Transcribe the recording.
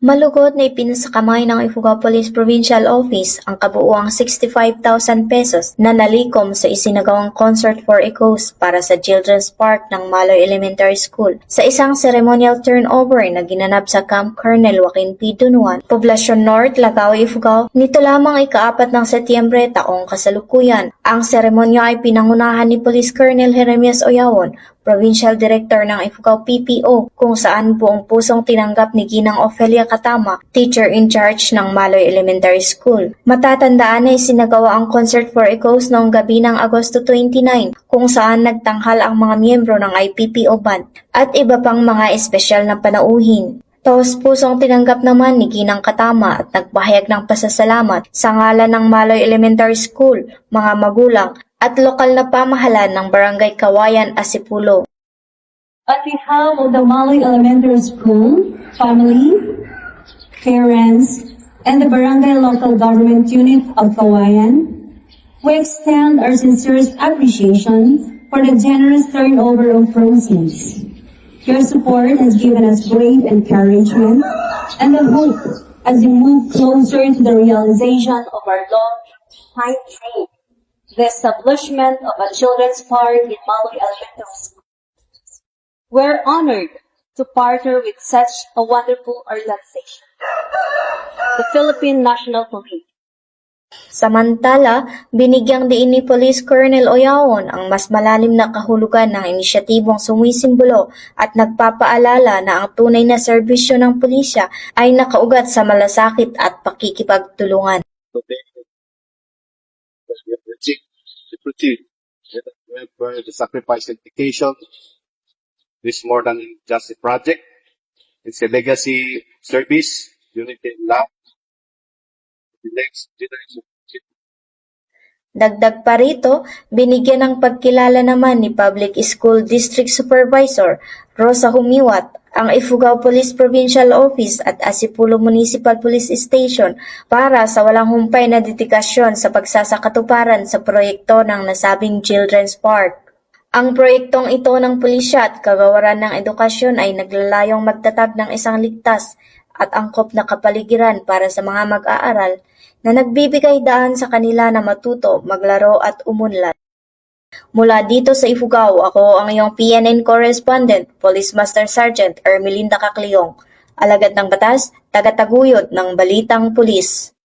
Malugod na ipinasakamay ng Ifugao Police Provincial Office ang kabuuang 65,000 pesos na nalikom sa isinagawang Concert for a Cause para sa Children's Park ng Maloy Elementary School sa isang ceremonial turnover na ginanap sa Camp Colonel Joaquin P. Dunuan, Poblacion North, Lagaw, Ifugao, nito lamang ika-4 ng Setyembre taong kasalukuyan. Ang seremonya ay pinangunahan ni Police Colonel Jeremias Oyawon, Provincial Director ng Ifugao PPO, kung saan buong pusong tinanggap ni Ginang Ofelia Katama, Teacher in Charge ng Maloy Elementary School. Matatandaan na isinagawa ang Concert for a Cause noong gabi ng Agosto 29, kung saan nagtanghal ang mga miyembro ng IPPO Band at iba pang mga espesyal na panauhin. Taos-pusong tinanggap naman ni Ginang Katama at nagpahayag ng pasasalamat sa ngalan ng Maloy Elementary School, mga magulang, at lokal na pamahalaan ng Barangay Kawayan, Asipulo. On behalf of the Maloy Elementary School, family, parents, and the Barangay Local Government Unit of Kawayan, we extend our sincerest appreciation for the generous turnover of proceeds. Your support has given us great encouragement and the hope as we move closer to the realization of our long-time dream, the establishment of a children's park in Maloy Elementary School. We're honored to partner with such a wonderful organization, the Philippine National Police. Samantala, binigyang diin ni Police Colonel Oyawon ang mas malalim na kahulugan ng inisyatibong sumisimbolo at nagpapaalala na ang tunay na serbisyo ng pulisya ay nakaugat sa malasakit at pakikipagtulungan. Where the sacrifice education is more than just a project. It's a legacy service, unity and love. The next generation. Dagdag pa rito, binigyan ng pagkilala naman ni Public School District Supervisor Rosa Humiwat ang Ifugao Police Provincial Office at Asipulo Municipal Police Station para sa walang humpay na dedikasyon sa pagsasakatuparan sa proyekto ng nasabing Children's Park. Ang proyektong ito ng pulisya at kagawaran ng edukasyon ay naglalayong magtatag ng isang ligtas at angkop na kapaligiran para sa mga mag-aaral na nagbibigay daan sa kanila na matuto, maglaro at umunlad. Mula dito sa Ifugao, ako ang iyong PNN correspondent, Police Master Sergeant Ermelinda Cacleong, alagad ng batas, tagataguyod ng Balitang Pulis.